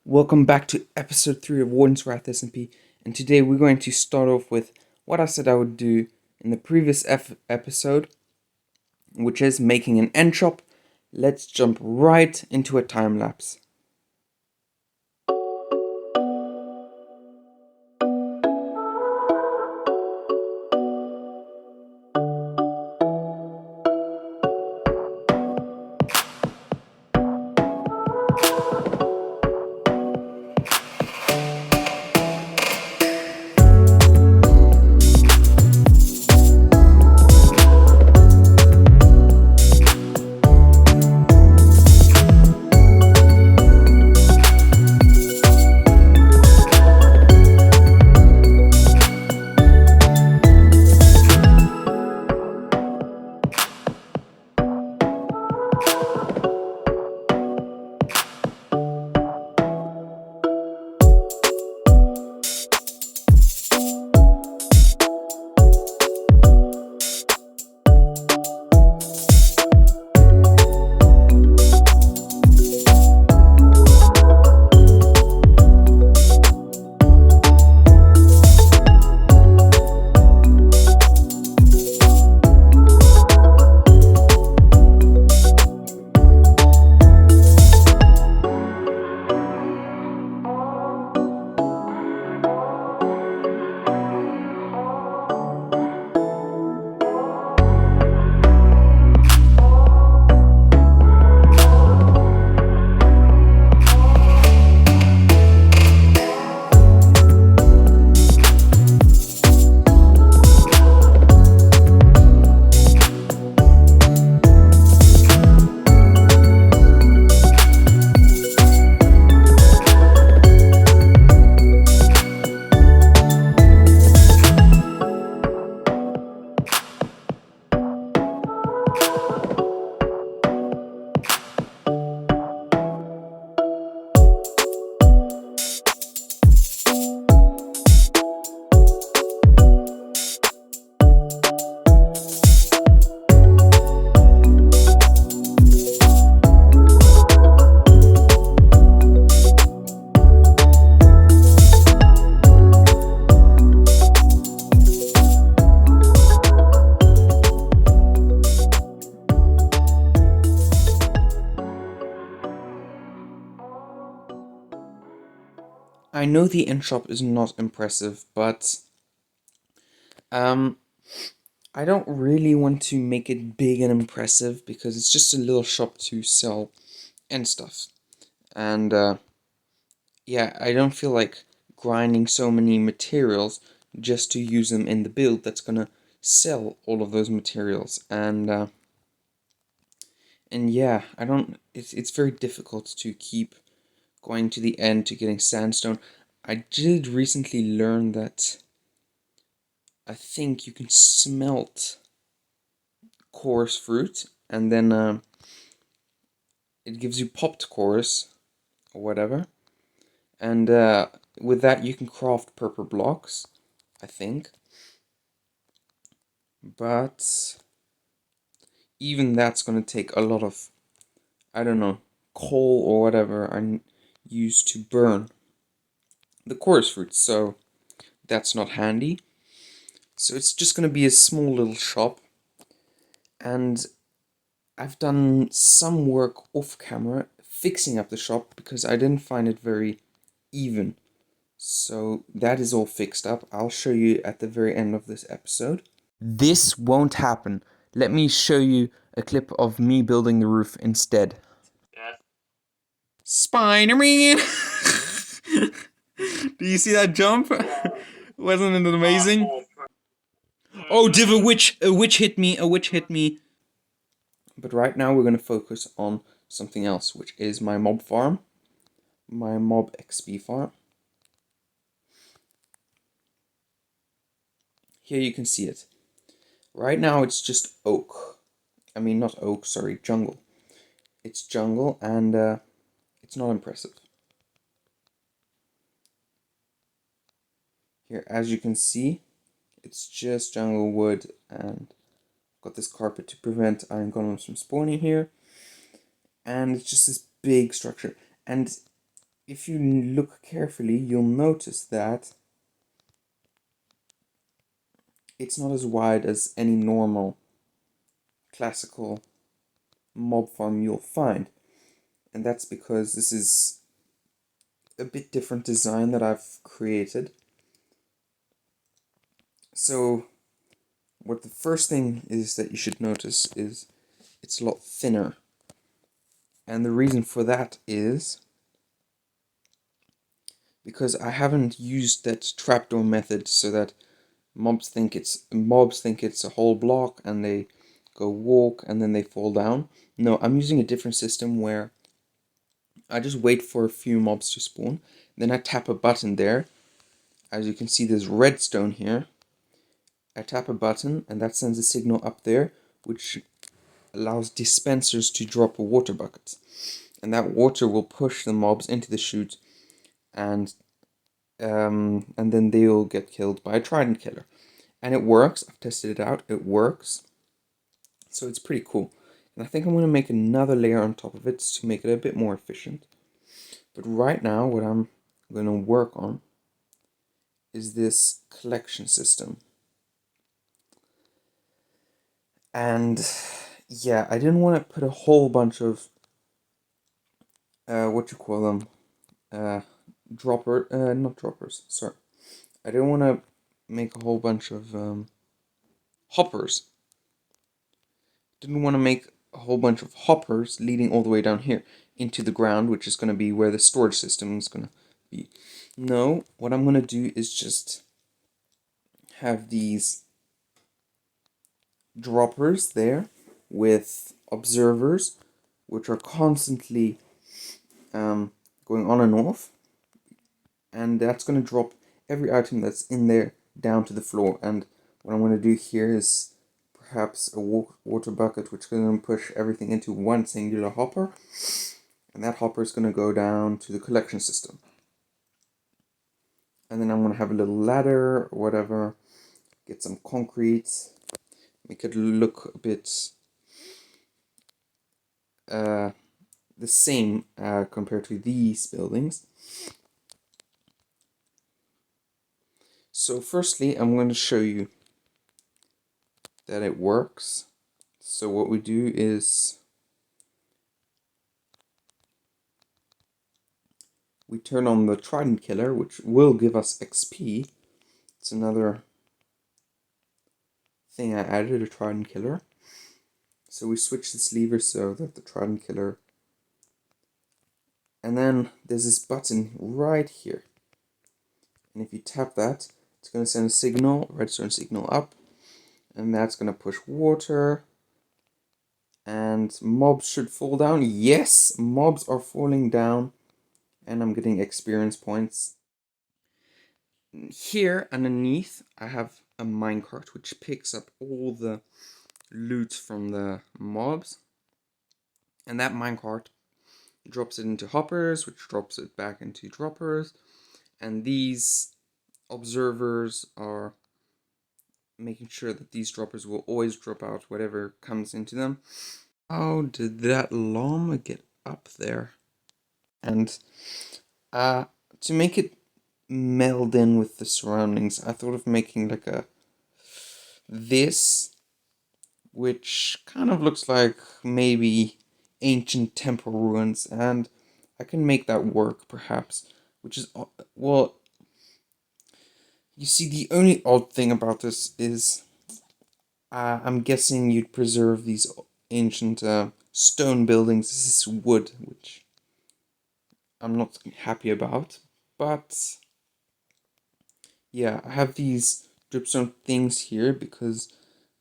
Welcome back to episode 3 of Warden'sWrathSMP, and today we're going to start off with what I said I would do in the previous episode, which is making an end shop. Let's jump right into a time lapse. I know the end shop is not impressive, but um, I don't really want to make it big and impressive because it's just a little shop to sell and stuff. And yeah, I don't feel like grinding so many materials just to use them in the build that's gonna sell all of those materials. And yeah, I don't. It's very difficult to keep going to the end to getting sandstone. I did recently learn that I think you can smelt coarse fruit, and then it gives you popped coarse or whatever. And with that, you can craft purple blocks, I think. But even that's gonna take a lot of, I don't know, coal or whatever I used to burn the coarse fruit, so that's not handy. So it's just gonna be a small little shop, and I've done some work off camera fixing up the shop because I didn't find it very even. So that is all fixed up. I'll show you at the very end of this episode. This won't happen. Let me show you a clip of me building the roof instead. Spider-Man! Do you see that jump? Wasn't it amazing? Oh, div, a witch hit me, a witch hit me. But right now we're going to focus on something else, which is my mob farm. My mob XP farm. Here you can see it. Right now it's just oak. I mean, not oak, sorry, jungle. It's jungle, and it's not impressive. Here, as you can see, it's just jungle wood, and I've got this carpet to prevent iron golems from spawning here. And it's just this big structure. And if you look carefully, you'll notice that it's not as wide as any normal classical mob farm you'll find. And that's because this is a bit different design that I've created. So what the first thing is that you should notice is it's a lot thinner. And the reason for that is because I haven't used that trapdoor method so that mobs think it's a whole block and they go walk and then they fall down. No, I'm using a different system where I just wait for a few mobs to spawn, then I tap a button there. As you can see, there's redstone here. I tap a button and that sends a signal up there, which allows dispensers to drop a water bucket. And that water will push the mobs into the chute, and then they'll get killed by a trident killer. And it works. I've tested it out. It works. So it's pretty cool. And I think I'm going to make another layer on top of it to make it a bit more efficient. But right now, what I'm going to work on is this collection system. And yeah, I didn't want to put a whole bunch of not droppers, sorry. I didn't want to make a whole bunch of hoppers. Didn't want to make a whole bunch of hoppers leading all the way down here into the ground, which is going to be where the storage system is going to be. No, what I'm going to do is just have these droppers there with observers, which are constantly going on and off, and that's going to drop every item that's in there down to the floor. And what I'm going to do here is perhaps a water bucket, which is going to push everything into one singular hopper, and that hopper is going to go down to the collection system. And then I'm going to have a little ladder or whatever, get some concrete, make it look a bit the same compared to these buildings. So firstly, I'm going to show you that it works. So what we do is we turn on the trident killer, which will give us XP. It's another thing I added, a trident killer. So we switch this lever so that the trident killer, and then there's this button right here, and if you tap that, it's going to send a signal, redstone signal up, and that's going to push water, and mobs should fall down. Yes, mobs are falling down, and I'm getting experience points. Here underneath I have a minecart which picks up all the loot from the mobs, and that minecart drops it into hoppers, which drops it back into droppers, and these observers are making sure that these droppers will always drop out whatever comes into them. How did that llama get up there? And to make it meld in with the surroundings, I thought of making like this, which kind of looks like maybe ancient temple ruins, and I can make that work perhaps, which is, well, you see, the only odd thing about this is I'm guessing you'd preserve these ancient stone buildings. This is wood, which I'm not happy about, but yeah, I have these dripstone things here because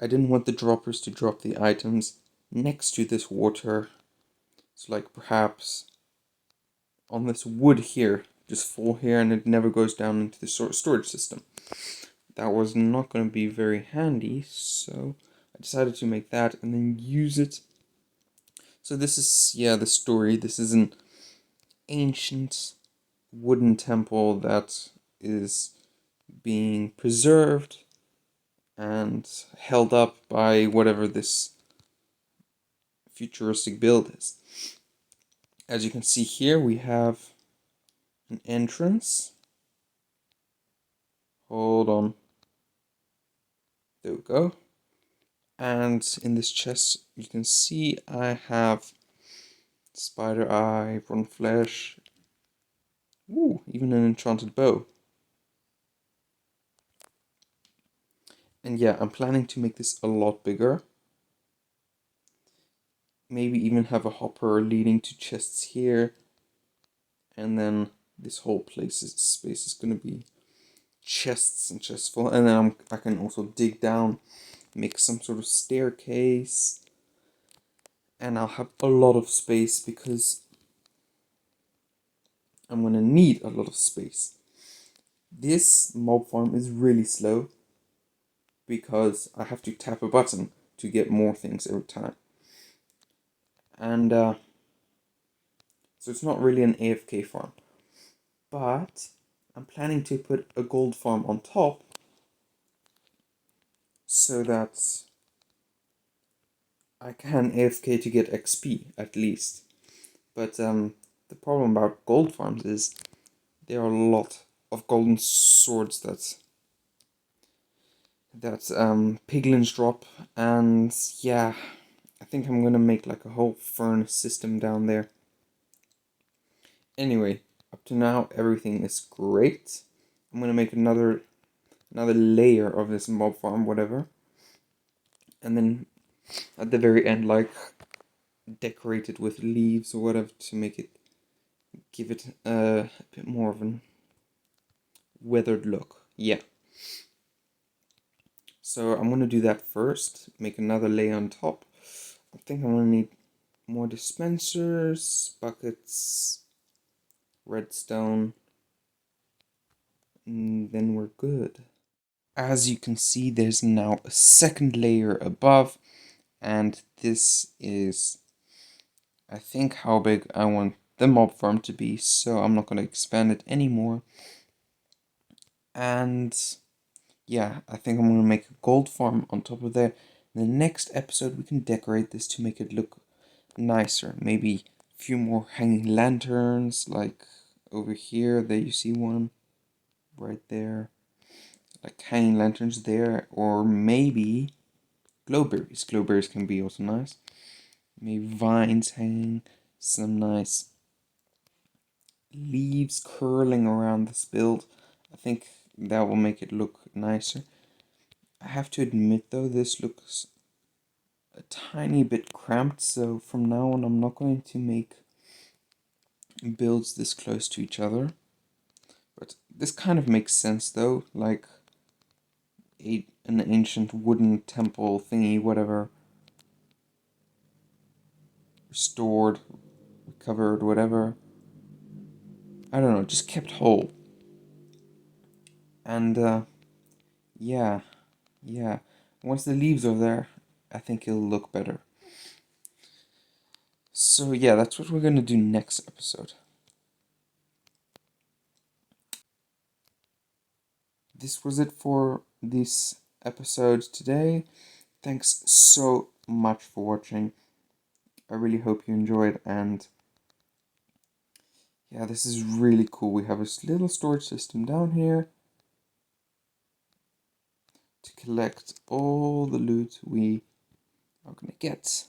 I didn't want the droppers to drop the items next to this water. So like perhaps on this wood here, just fall here and it never goes down into the storage system. That was not going to be very handy, so I decided to make that and then use it. So this is, yeah, the story. This is an ancient wooden temple that is being preserved and held up by whatever this futuristic build is. As you can see here, we have an entrance. Hold on. There we go. And in this chest, you can see I have spider eye, rotten flesh. Ooh, even an enchanted bow. And yeah, I'm planning to make this a lot bigger. Maybe even have a hopper leading to chests here. And then this whole space is gonna be chests and chests full. And then I can also dig down, make some sort of staircase. And I'll have a lot of space because I'm gonna need a lot of space. This mob farm is really slow because I have to tap a button to get more things every time. And so it's not really an AFK farm. But I'm planning to put a gold farm on top so that I can AFK to get XP at least. But the problem about gold farms is there are a lot of golden swords that piglins drop, and yeah, I think I'm gonna make like a whole furnace system down there. Anyway, up to now everything is great. I'm gonna make another layer of this mob farm, whatever, and then at the very end, like, decorate it with leaves or whatever to make it give it a bit more of an weathered look. Yeah. So I'm gonna do that first. Make another layer on top. I think I'm gonna need more dispensers, buckets, redstone, and then we're good. As you can see, there's now a second layer above, and this is, I think, how big I want the mob farm to be, so I'm not going to expand it anymore. And yeah, I think I'm going to make a gold farm on top of there. In the next episode, we can decorate this to make it look nicer. Maybe a few more hanging lanterns, like over here. There you see one right there. Like hanging lanterns there, or maybe glowberries. Glowberries can be also nice. Maybe vines hanging, some nice leaves curling around this build. I think that will make it look nicer. I have to admit though, this looks a tiny bit cramped, so from now on I'm not going to make builds this close to each other. But this kind of makes sense though, like an ancient wooden temple thingy, whatever, restored, recovered, whatever. I don't know, just kept whole. And yeah. Once the leaves are there, I think it'll look better. So yeah, that's what we're gonna do next episode. This was it for this episode today. Thanks so much for watching. I really hope you enjoyed, and yeah, this is really cool. We have this little storage system down here to collect all the loot we are gonna get.